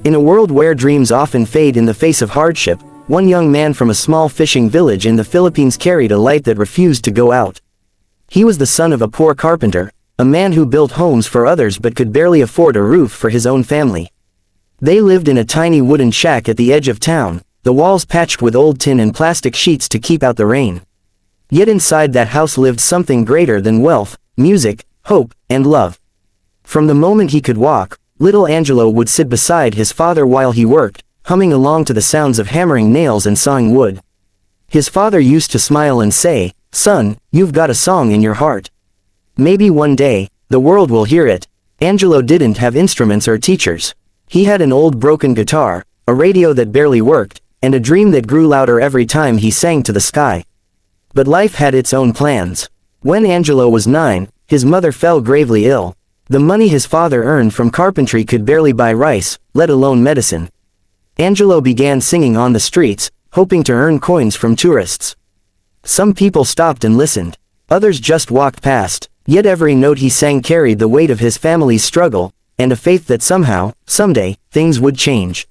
In a world where dreams often fade in the face of hardship, one young man from a small fishing village in the Philippines carried a light that refused to go out. He was the son of a poor carpenter, a man who built homes for others but could barely afford a roof for his own family. They lived in a tiny wooden shack at the edge of town, the walls patched with old tin and plastic sheets to keep out the rain. Yet inside that house lived something greater than wealth, music, hope, and love. From the moment he could walk, little Angelo would sit beside his father while he worked, humming along to the sounds of hammering nails and sawing wood. His father used to smile and say, "Son, you've got a song in your heart. Maybe one day, the world will hear it." Angelo didn't have instruments or teachers. He had an old broken guitar, a radio that barely worked, and a dream that grew louder every time he sang to the sky. But life had its own plans. When Angelo was 9, his mother fell gravely ill. The money his father earned from carpentry could barely buy rice, let alone medicine. Angelo began singing on the streets, hoping to earn coins from tourists. Some people stopped and listened. Others just walked past, yet every note he sang carried the weight of his family's struggle, and a faith that somehow, someday, things would change.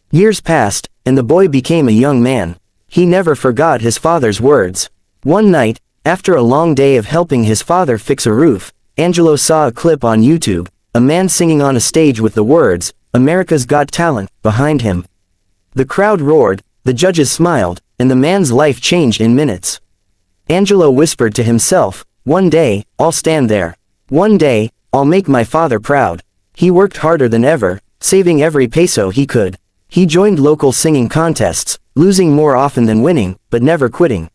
Years passed, and the boy became a young man. He never forgot his father's words. One night, after a long day of helping his father fix a roof, Angelo saw a clip on YouTube, a man singing on a stage with the words, "America's Got Talent," behind him. The crowd roared, the judges smiled, and the man's life changed in minutes. Angelo whispered to himself, "One day, I'll stand there. One day, I'll make my father proud." He worked harder than ever, saving every peso he could. He joined local singing contests, losing more often than winning, but never quitting.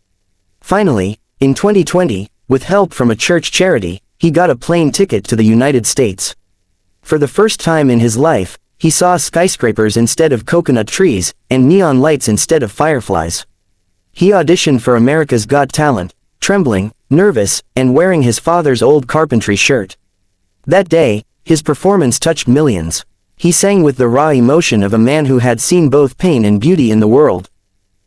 Finally, in 2020, with help from a church charity, he got a plane ticket to the United States. For the first time in his life, he saw skyscrapers instead of coconut trees, and neon lights instead of fireflies. He auditioned for America's Got Talent, trembling, nervous, and wearing his father's old carpentry shirt. That day, his performance touched millions. He sang with the raw emotion of a man who had seen both pain and beauty in the world.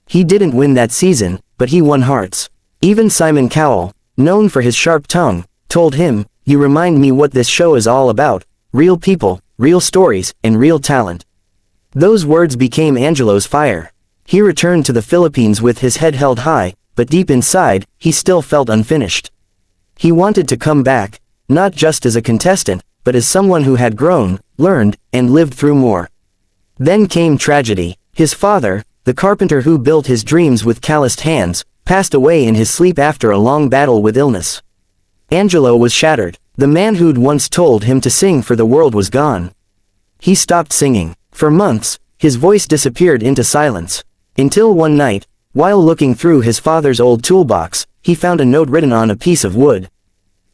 He didn't win that season, but he won hearts. Even Simon Cowell, known for his sharp tongue, told him, "You remind me what this show is all about, real people, real stories, and real talent." Those words became Angelo's fire. He returned to the Philippines with his head held high, but deep inside, he still felt unfinished. He wanted to come back, not just as a contestant, but as someone who had grown, learned, and lived through more. Then came tragedy. His father, the carpenter who built his dreams with calloused hands, passed away in his sleep after a long battle with illness. Angelo was shattered. The man who'd once told him to sing for the world was gone. He stopped singing. For months, his voice disappeared into silence. Until one night, while looking through his father's old toolbox, he found a note written on a piece of wood.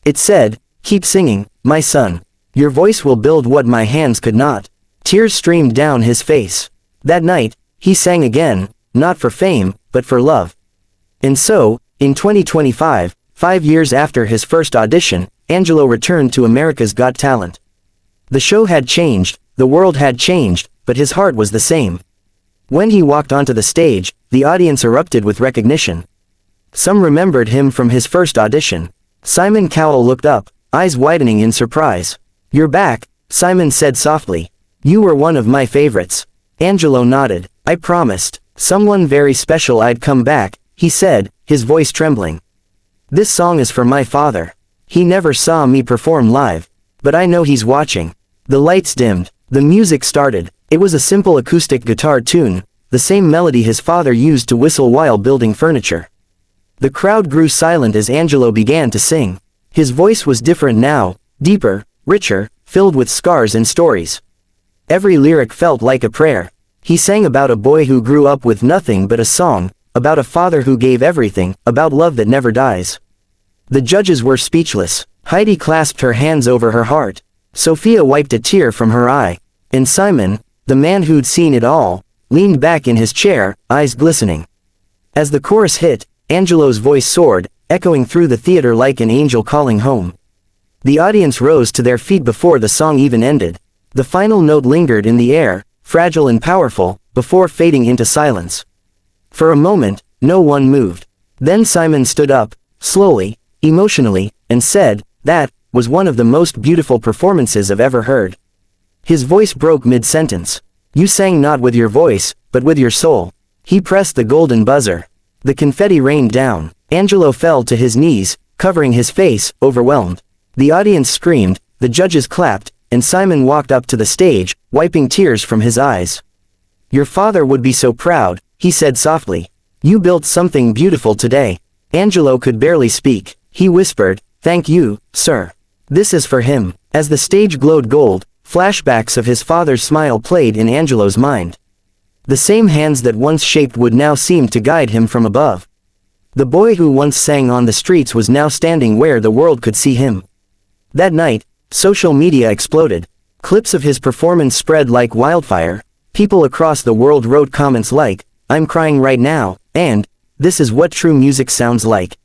It said, "Keep singing, my son. Your voice will build what my hands could not." Tears streamed down his face. That night, he sang again, not for fame, but for love. And so, in 2025, 5 years after his first audition, Angelo returned to America's Got Talent. The show had changed, the world had changed, but his heart was the same. When he walked onto the stage, the audience erupted with recognition. Some remembered him from his first audition. Simon Cowell looked up, eyes widening in surprise. "You're back," Simon said softly. "You were one of my favorites." Angelo nodded. "I promised someone very special I'd come back," he said, his voice trembling. "This song is for my father. He never saw me perform live, but I know he's watching." The lights dimmed. The music started. It was a simple acoustic guitar tune, the same melody his father used to whistle while building furniture. The crowd grew silent as Angelo began to sing. His voice was different now, deeper, richer, filled with scars and stories. Every lyric felt like a prayer. He sang about a boy who grew up with nothing but a song, about a father who gave everything, about love that never dies. The judges were speechless. Heidi clasped her hands over her heart. Sophia wiped a tear from her eye. And Simon, the man who'd seen it all, leaned back in his chair, eyes glistening. As the chorus hit, Angelo's voice soared, echoing through the theater like an angel calling home. The audience rose to their feet before the song even ended. The final note lingered in the air, fragile and powerful, before fading into silence. For a moment, no one moved. Then Simon stood up, slowly, emotionally, and said, "That was one of the most beautiful performances I've ever heard." His voice broke mid-sentence. You sang not with your voice, but with your soul. He pressed the golden buzzer. The confetti rained down. Angelo fell to his knees, covering his face, overwhelmed. The audience screamed, the judges clapped, and Simon walked up to the stage, wiping tears from his eyes. Your father would be so proud, he said softly. You built something beautiful today. Angelo could barely speak. He whispered, thank you, sir. This is for him. As the stage glowed gold, flashbacks of his father's smile played in Angelo's mind. The same hands that once shaped would now seem to guide him from above. The boy who once sang on the streets was now standing where the world could see him. That night, social media exploded. Clips of his performance spread like wildfire. People across the world wrote comments like, I'm crying right now, and, this is what true music sounds like.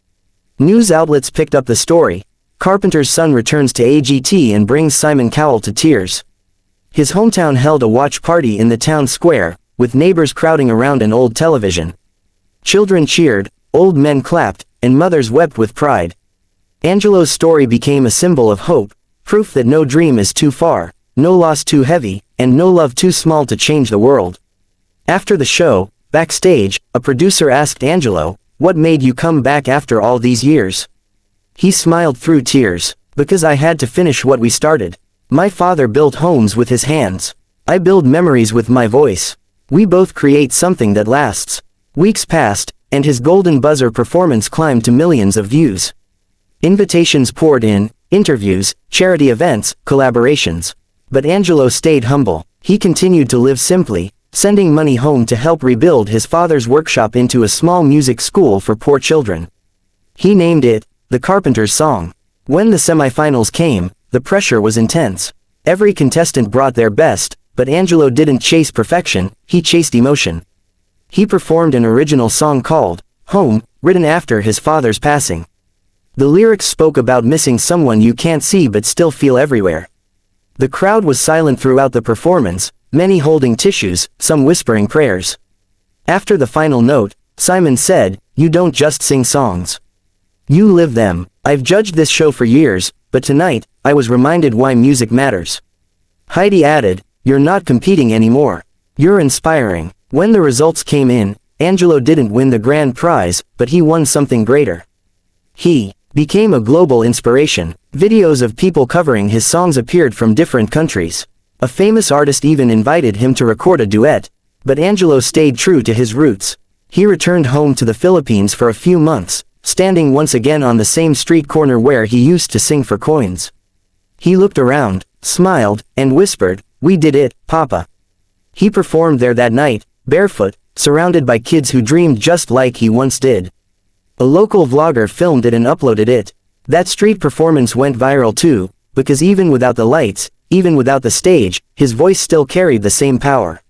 News outlets picked up the story. Carpenter's son returns to AGT and brings Simon Cowell to tears. His hometown held a watch party in the town square, with neighbors crowding around an old television. Children cheered, old men clapped, and mothers wept with pride. Angelo's story became a symbol of hope, proof that no dream is too far, no loss too heavy, and no love too small to change the world. After the show, backstage, a producer asked Angelo, what made you come back after all these years? He smiled through tears. Because I had to finish what we started. My father built homes with his hands. I build memories with my voice. We both create something that lasts. Weeks passed, and his golden buzzer performance climbed to millions of views. Invitations poured in, interviews, charity events, collaborations. But Angelo stayed humble. He continued to live simply, sending money home to help rebuild his father's workshop into a small music school for poor children. He named it, The Carpenters Song. When the semifinals came, the pressure was intense. Every contestant brought their best, but Angelo didn't chase perfection, he chased emotion. He performed an original song called, Home, written after his father's passing. The lyrics spoke about missing someone you can't see but still feel everywhere. The crowd was silent throughout the performance, many holding tissues, some whispering prayers. After the final note, Simon said, you don't just sing songs. You live them. I've judged this show for years, but tonight, I was reminded why music matters. Heidi added, you're not competing anymore. You're inspiring. When the results came in, Angelo didn't win the grand prize, but he won something greater. He became a global inspiration. Videos of people covering his songs appeared from different countries. A famous artist even invited him to record a duet. But Angelo stayed true to his roots. He returned home to the Philippines for a few months, standing once again on the same street corner where he used to sing for coins. He looked around, smiled, and whispered, we did it, Papa. He performed there that night, barefoot, surrounded by kids who dreamed just like he once did. A local vlogger filmed it and uploaded it. That street performance went viral too, because even without the lights, even without the stage, his voice still carried the same power.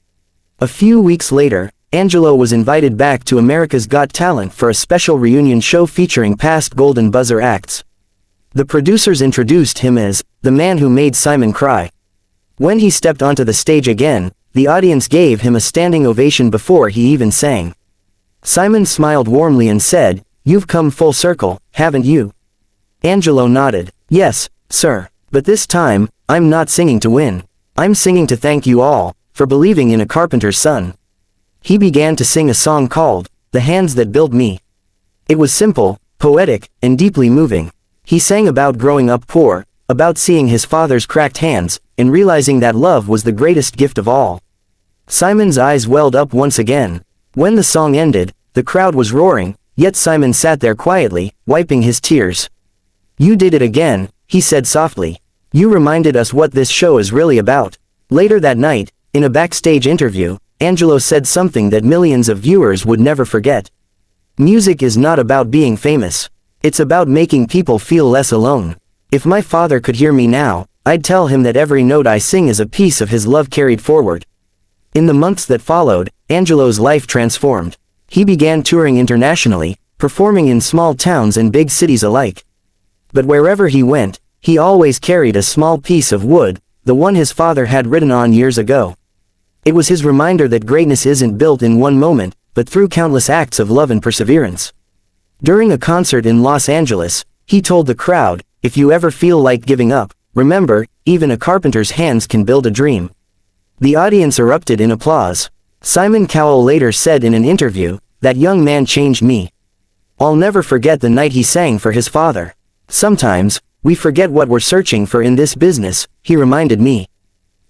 A few weeks later, Angelo was invited back to America's Got Talent for a special reunion show featuring past Golden Buzzer acts. The producers introduced him as, the man who made Simon cry. When he stepped onto the stage again, the audience gave him a standing ovation before he even sang. Simon smiled warmly and said, you've come full circle, haven't you? Angelo nodded, yes, sir. But this time, I'm not singing to win. I'm singing to thank you all, for believing in a carpenter's son. He began to sing a song called, The Hands That Built Me. It was simple, poetic, and deeply moving. He sang about growing up poor, about seeing his father's cracked hands, and realizing that love was the greatest gift of all. Simon's eyes welled up once again. When the song ended, the crowd was roaring, yet Simon sat there quietly, wiping his tears. You did it again, he said softly. You reminded us what this show is really about. Later that night, in a backstage interview, Angelo said something that millions of viewers would never forget. Music is not about being famous. It's about making people feel less alone. If my father could hear me now, I'd tell him that every note I sing is a piece of his love carried forward. In the months that followed, Angelo's life transformed. He began touring internationally, performing in small towns and big cities alike. But wherever he went, he always carried a small piece of wood, the one his father had written on years ago. It was his reminder that greatness isn't built in one moment, but through countless acts of love and perseverance. During a concert in Los Angeles, he told the crowd, if you ever feel like giving up, remember, even a carpenter's hands can build a dream. The audience erupted in applause. Simon Cowell later said in an interview, "That young man changed me. I'll never forget the night he sang for his father. Sometimes, we forget what we're searching for in this business," he reminded me.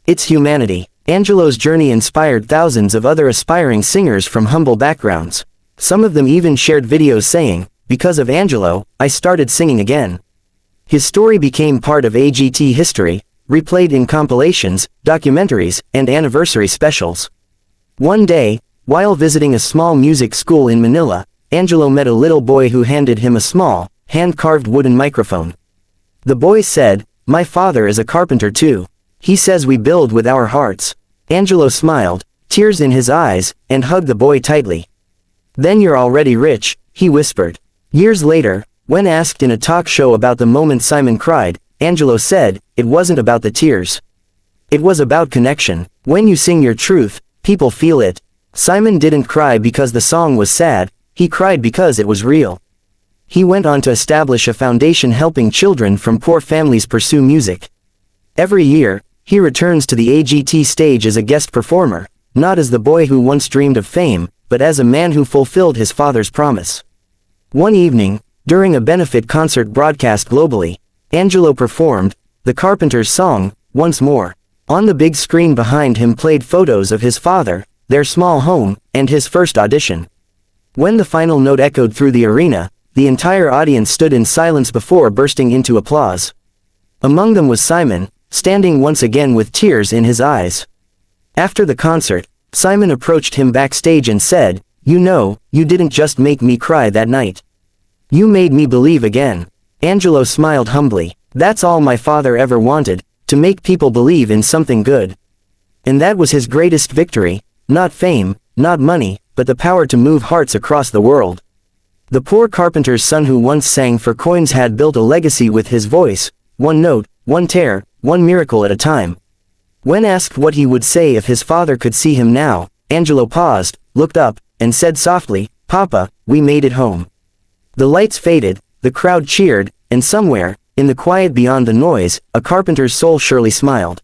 It's humanity. Angelo's journey inspired thousands of other aspiring singers from humble backgrounds. Some of them even shared videos saying, "Because of Angelo, I started singing again." His story became part of AGT history, replayed in compilations, documentaries, and anniversary specials. One day, while visiting a small music school in Manila, Angelo met a little boy who handed him a small, hand-carved wooden microphone. The boy said, "My father is a carpenter too. He says we build with our hearts." Angelo smiled, tears in his eyes, and hugged the boy tightly. "Then you're already rich," he whispered. Years later, when asked in a talk show about the moment Simon cried, Angelo said, "It wasn't about the tears. It was about connection. When you sing your truth, people feel it." Simon didn't cry because the song was sad, he cried because it was real. He went on to establish a foundation helping children from poor families pursue music. Every year, he returns to the AGT stage as a guest performer, not as the boy who once dreamed of fame, but as a man who fulfilled his father's promise. One evening, during a benefit concert broadcast globally, Angelo performed the Carpenters' song, Once More. On the big screen behind him played photos of his father, their small home, and his first audition. When the final note echoed through the arena, the entire audience stood in silence before bursting into applause. Among them was Simon, standing once again with tears in his eyes. After the concert, Simon approached him backstage and said, "You know, you didn't just make me cry that night. You made me believe again." Angelo smiled humbly. "That's all my father ever wanted, to make people believe in something good. And that was his greatest victory, not fame, not money, but the power to move hearts across the world." The poor carpenter's son who once sang for coins had built a legacy with his voice, one note, one tear, one miracle at a time. When asked what he would say if his father could see him now, Angelo paused, looked up, and said softly, "Papa, we made it home." The lights faded, the crowd cheered, and somewhere, in the quiet beyond the noise, a carpenter's soul surely smiled.